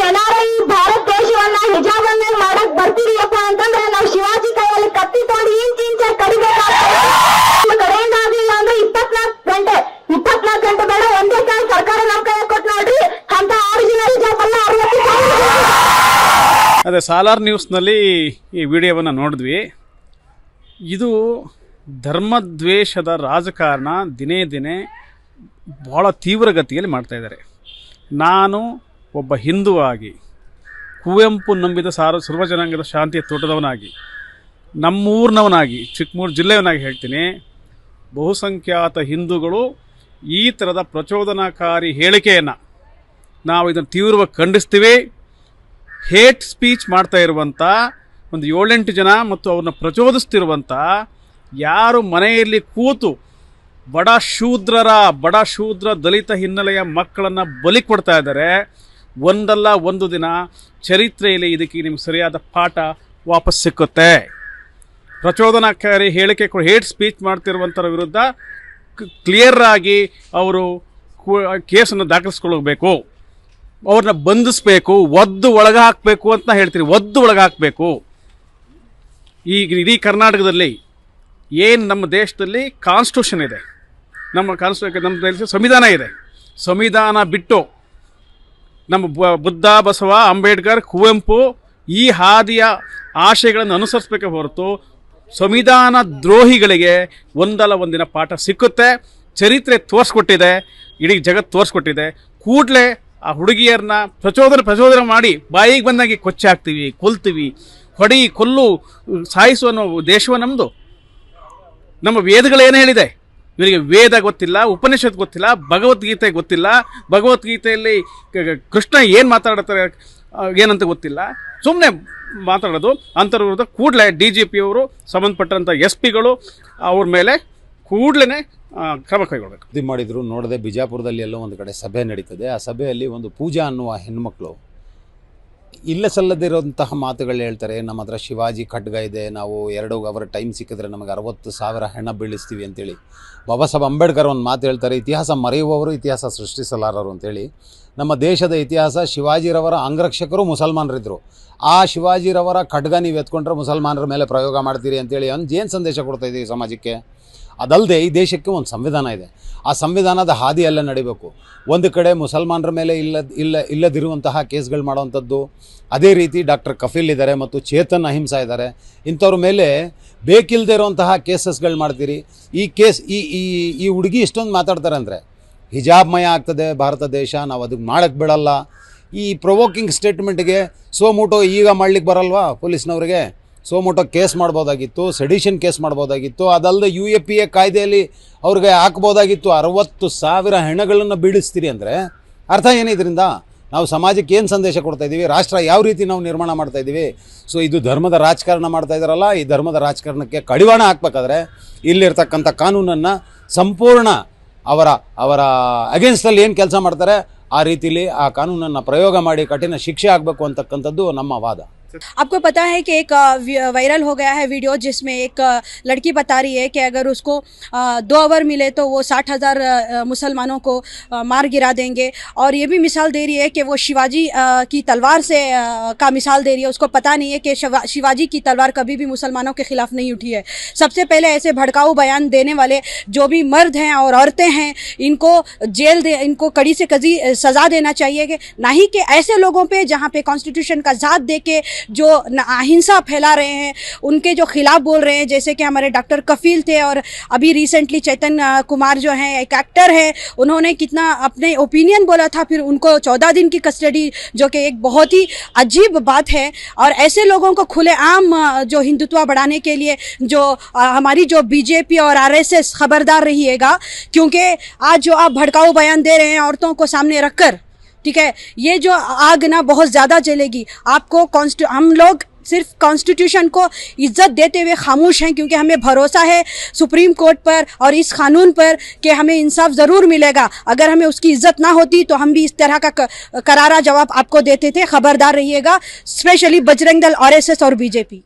ಏನಾರ ಈ ಭಾರತ ದೇಶವನ್ನ ಹಿಜಾಬ್ ಮೇಲೆ ಮಾಡಕ್ ಬರ್ತೀರಿಯಪ್ಪ ಅಂತಂದ್ರೆ ನಾವು ಶಿವಾಜಿ ಕೈಯಲ್ಲಿ ಕತ್ತಿ ತಗೊಂಡು ಇಂಚ ಕಡಿಬೇಕಾಗ್ತದೆ ಕಡೆಯಿಂದ ಆಗಿಲ್ಲ ಅಂದ್ರೆ 24 ಗಂಟೆ ಬೇಡ ಒಂದೇ ಕಾಲ ಸರ್ಕಾರ ನಮ್ ಕೈ ಕೊಟ್ಟು ನೋಡ್ರಿ ಅಂತ ಒರಿಜಿನಲ್ ಹಿಜಾಬ್ ಅಲ್ಲ 60 ಅದೇ ಸಾಲಾರ್ ನ್ಯೂಸ್ನಲ್ಲಿ ಈ ವಿಡಿಯೋವನ್ನು ನೋಡಿದ್ವಿ. ಇದು ಧರ್ಮದ್ವೇಷದ ರಾಜಕಾರಣ ದಿನೇ ದಿನೇ ಭಾಳ ತೀವ್ರಗತಿಯಲ್ಲಿ ಮಾಡ್ತಾಯಿದ್ದಾರೆ. ನಾನು ಒಬ್ಬ ಹಿಂದುವಾಗಿ, ಕುವೆಂಪು ನಂಬಿದ ಸರ್ವಜನಾಂಗದ ಶಾಂತಿಯ ತೋಟದವನಾಗಿ, ನಮ್ಮೂರಿನವನಾಗಿ, ಚಿಕ್ಕಮೂರು ಜಿಲ್ಲೆಯವನಾಗಿ ಹೇಳ್ತೀನಿ, ಬಹುಸಂಖ್ಯಾತ ಹಿಂದೂಗಳು ಈ ಥರದ ಪ್ರಚೋದನಾಕಾರಿ ಹೇಳಿಕೆಯನ್ನು ನಾವು ಇದನ್ನು ತೀವ್ರವಾಗಿ ಖಂಡಿಸ್ತೀವಿ. ಹೇಟ್ ಸ್ಪೀಚ್ ಮಾಡ್ತಾ ಇರುವಂಥ ಒಂದು 7-8 ಜನ ಮತ್ತು ಅವ್ರನ್ನ ಪ್ರಚೋದಿಸ್ತಿರುವಂಥ ಯಾರು ಮನೆಯಲ್ಲಿ ಕೂತು ಬಡ ಶೂದ್ರ ದಲಿತ ಹಿನ್ನೆಲೆಯ ಮಕ್ಕಳನ್ನು ಬಲಿ ಕೊಡ್ತಾ ಇದ್ದಾರೆ, ಒಂದಲ್ಲ ಒಂದು ದಿನ ಚರಿತ್ರೆಯಲ್ಲಿ ಇದಕ್ಕೆ ನಿಮ್ಗೆ ಸರಿಯಾದ ಪಾಠ ವಾಪಸ್ ಸಿಕ್ಕುತ್ತೆ. ಪ್ರಚೋದನಾಕಾರಿ ಹೇಳಿಕೆ ಹೇಟ್ ಸ್ಪೀಚ್ ಮಾಡ್ತಿರುವಂಥರ ವಿರುದ್ಧ ಕ್ಲಿಯರ್ ಆಗಿ ಅವರು ಕೇಸನ್ನು ದಾಖಲಿಸ್ಕೊಳ್ಬೇಕು, ಅವ್ರನ್ನ ಬಂಧಿಸಬೇಕು, ಒದ್ದು ಒಳಗೆ ಹಾಕಬೇಕು ಅಂತ ಹೇಳ್ತೀರಿ. ಒದ್ದು ಒಳಗೆ ಹಾಕಬೇಕು. ಈಗ ಇಡೀ ಕರ್ನಾಟಕದಲ್ಲಿ ಏನು ನಮ್ಮ ದೇಶದಲ್ಲಿ ಕಾನ್ಸ್ಟಿಟ್ಯೂಷನ್ ಇದೆ, ನಮ್ಮ ದೇಶದಲ್ಲಿ ಸಂವಿಧಾನ ಇದೆ. ಸಂವಿಧಾನ ಬಿಟ್ಟು ನಮ್ಮ ಬುದ್ಧ, ಬಸವ, ಅಂಬೇಡ್ಕರ್, ಕುವೆಂಪು ಈ ಹಾದಿಯ ಆಶಯಗಳನ್ನು ಅನುಸರಿಸಬೇಕೆ ಹೊರತು ಸಂವಿಧಾನ ದ್ರೋಹಿಗಳಿಗೆ ಒಂದಲ್ಲ ಒಂದಿನ ಪಾಠ ಸಿಕ್ಕುತ್ತೆ. ಚರಿತ್ರೆ ತೋರಿಸ್ಕೊಟ್ಟಿದೆ, ಇಡೀ ಜಗತ್ತು ತೋರಿಸ್ಕೊಟ್ಟಿದೆ. ಕೂಡಲೇ ಆ ಹುಡುಗಿಯರನ್ನ ಪ್ರಚೋದನೆ ಮಾಡಿ ಬಾಯಿಗೆ ಬಂದಾಗಿ ಕೊಚ್ಚಿ ಹಾಕ್ತೀವಿ, ಕೊಲ್ತೀವಿ, ಕೊಲ್ಲು ಸಾಯಿಸು ಅನ್ನೋ ದೇಶವ ನಮ್ಮದು. ನಮ್ಮ ವೇದಗಳೇನು ಹೇಳಿದೆ? ಇವರಿಗೆ ವೇದ ಗೊತ್ತಿಲ್ಲ, ಉಪನಿಷತ್ ಗೊತ್ತಿಲ್ಲ, ಭಗವದ್ಗೀತೆ ಗೊತ್ತಿಲ್ಲ, ಭಗವದ್ಗೀತೆಯಲ್ಲಿ ಕೃಷ್ಣ ಏನು ಮಾತಾಡ್ತಾರೆ ಏನಂತ ಗೊತ್ತಿಲ್ಲ, ಸುಮ್ಮನೆ ಮಾತಾಡೋದು. ಅಂತರ ವಿರುದ್ಧ ಕೂಡಲೇ DGP ಅವರು, ಸಂಬಂಧಪಟ್ಟಂಥ SP ಗಳು ಅವ್ರ ಮೇಲೆ ಕೂಡಲೇ ಕ್ರಮ ಕೈಗೊಳ್ಳಬೇಕು. ಇದು ಮಾಡಿದ್ರು ನೋಡದೆ. ಬಿಜಾಪುರದಲ್ಲಿ ಎಲ್ಲೋ ಒಂದು ಕಡೆ ಸಭೆ ನಡೀತದೆ. ಆ ಸಭೆಯಲ್ಲಿ ಒಂದು ಪೂಜಾ ಅನ್ನುವ ಹೆಣ್ಮಕ್ಳು ಇಲ್ಲ ಸಲ್ಲದಿರೋಂತಹ ಮಾತುಗಳು ಹೇಳ್ತಾರೆ. ನಮ್ಮ ಹತ್ರ ಶಿವಾಜಿ ಖಡ್ಗ ಇದೆ, ನಾವು 2 ಅವರ್ ಟೈಮ್ ಸಿಕ್ಕಿದ್ರೆ ನಮಗೆ 60,000 ಹೆಣ ಬೀಳಿಸ್ತೀವಿ ಅಂತೇಳಿ. ಬಾಬಾ ಸಾಹೇಬ್ ಅಂಬೇಡ್ಕರ್ ಒಂದು ಮಾತು ಹೇಳ್ತಾರೆ, ಇತಿಹಾಸ ಮರೆಯುವವರು ಇತಿಹಾಸ ಸೃಷ್ಟಿಸಲಾರರು ಅಂತೇಳಿ. ನಮ್ಮ ದೇಶದ ಇತಿಹಾಸ, ಶಿವಾಜಿರವರ ಅಂಗರಕ್ಷಕರು ಮುಸಲ್ಮಾನರಿದ್ದರು. ಆ ಶಿವಾಜಿರವರ ಖಡ್ಗ ನೀವು ಎತ್ಕೊಂಡ್ರೆ ಮುಸಲ್ಮಾನರ ಮೇಲೆ ಪ್ರಯೋಗ ಮಾಡ್ತೀರಿ ಅಂತೇಳಿ ಏನು ಸಂದೇಶ ಕೊಡ್ತಾ ಇದ್ದೀವಿ ಸಮಾಜಕ್ಕೆ? ಅದಲ್ಲದೆ ಈ ದೇಶಕ್ಕೆ ಒಂದು ಸಂವಿಧಾನ ಇದೆ. ಆ ಸಂವಿಧಾನದ ಹಾದಿಯೆಲ್ಲ ನಡಿಬೇಕು. ಒಂದು ಕಡೆ ಮುಸಲ್ಮಾನರ ಮೇಲೆ ಇಲ್ಲದಿರುವಂತಹ ಕೇಸ್ಗಳು ಮಾಡೋವಂಥದ್ದು, ಅದೇ ರೀತಿ ಡಾಕ್ಟರ್ ಕಫೀಲ್ ಇದ್ದಾರೆ ಮತ್ತು ಚೇತನ್ ಅಹಿಂಸಾ ಇದ್ದಾರೆ. ಇಂಥವ್ರ ಮೇಲೆ ಬೇಕಿಲ್ಲದೆ ಇರುವಂತಹ ಕೇಸಸ್ಗಳು ಮಾಡ್ತೀರಿ. ಈ ಕೇಸ್ ಈ ಹುಡುಗಿ ಇಷ್ಟೊಂದು ಮಾತಾಡ್ತಾರೆ ಅಂದರೆ ಹಿಜಾಬ್ಮಯ ಆಗ್ತದೆ ಭಾರತ ದೇಶ, ನಾವು ಅದಕ್ಕೆ ಮಾಡೋಕ್ಕೆ ಬಿಡಲ್ಲ. ಈ ಪ್ರೊವೋಕಿಂಗ್ ಸ್ಟೇಟ್ಮೆಂಟ್ಗೆ ಸೋಮೋಟೋ ಈಗ ಮಾಡ್ಲಿಕ್ಕೆ ಬರಲ್ವಾ ಪೊಲೀಸ್ನವ್ರಿಗೆ? ಸೋಮೋಟೋ ಕೇಸ್ ಮಾಡ್ಬೋದಾಗಿತ್ತು, ಸೆಡಿಷನ್ ಕೇಸ್ ಮಾಡ್ಬೋದಾಗಿತ್ತು. ಅದಲ್ಲದೆ UAPA ಕಾಯ್ದೆಯಲ್ಲಿ ಅವ್ರಿಗೆ ಹಾಕ್ಬೋದಾಗಿತ್ತು. 60,000 ಹೆಣಗಳನ್ನು ಬೀಳಿಸ್ತೀರಿ ಅಂದರೆ ಅರ್ಥ ಏನು? ಇದರಿಂದ ನಾವು ಸಮಾಜಕ್ಕೆ ಏನು ಸಂದೇಶ ಕೊಡ್ತಾಯಿದ್ದೀವಿ? ರಾಷ್ಟ್ರ ಯಾವ ರೀತಿ ನಾವು ನಿರ್ಮಾಣ ಮಾಡ್ತಾಯಿದ್ದೀವಿ? ಸೊ ಇದು ಧರ್ಮದ ರಾಜಕಾರಣ ಮಾಡ್ತಾ ಇದ್ದಾರಲ್ಲ, ಈ ಧರ್ಮದ ರಾಜಕಾರಣಕ್ಕೆ ಕಡಿವಾಣ ಹಾಕ್ಬೇಕಾದ್ರೆ ಇಲ್ಲಿರ್ತಕ್ಕಂಥ ಕಾನೂನನ್ನು ಸಂಪೂರ್ಣ ಅವರ ಅಗೇನ್ಸ್ಟಲ್ಲಿ ಏನು ಕೆಲಸ ಮಾಡ್ತಾರೆ ಆ ರೀತಿಲಿ ಆ ಕಾನೂನನ್ನು ಪ್ರಯೋಗ ಮಾಡಿ ಕಠಿಣ ಶಿಕ್ಷೆ ಆಗಬೇಕು ಅಂತಕ್ಕಂಥದ್ದು ನಮ್ಮ ವಾದ. आपको पता है कि एक वायरल हो गया है वीडियो जिसमें एक लड़की बता रही है कि अगर उसको 2 आवर मिले तो वो 60,000 मुसलमानों को मार गिरा देंगे. और ये भी मिसाल दे रही है कि वो शिवाजी की तलवार से का मिसाल दे रही है. उसको पता नहीं है कि शिवाजी की तलवार कभी भी मुसलमानों के खिलाफ नहीं उठी है. सबसे पहले ऐसे भड़काऊ बयान देने वाले जो भी मर्द हैं और औरतें हैं, इनको इनको कड़ी से कड़ी सज़ा देना चाहिए, कि ना ही कि ऐसे लोगों पर जहाँ पे कॉन्स्टिट्यूशन का साथ दे के जो अहिंसा फैला रहे हैं उनके जो खिलाफ बोल रहे हैं. जैसे कि हमारे डॉक्टर कफील थे और अभी रिसेंटली चेतन कुमार जो हैं, एक एक्टर है, उन्होंने कितना अपने ओपिनियन बोला था, फिर उनको 14 दिन की कस्टडी, जो कि एक बहुत ही अजीब बात है. और ऐसे लोगों को खुलेआम जो हिंदुत्व बढ़ाने के लिए जो हमारी जो BJP और RSS खबरदार रहिएगा, क्योंकि आज जो आप भड़काऊ बयान दे रहे हैं औरतों को सामने रखकर, ठीक है, ये जो आग ना बहुत ज़्यादा जलेगी. आपको हम लोग सिर्फ कॉन्स्टिट्यूशन को इज्जत देते हुए खामोश हैं, क्योंकि हमें भरोसा है सुप्रीम कोर्ट पर और इस कानून पर कि हमें इंसाफ ज़रूर मिलेगा. अगर हमें उसकी इज्जत ना होती तो हम भी इस तरह का करारा जवाब आपको देते थे. खबरदार रहिएगा, स्पेशली बजरंग दल, RSS और BJP.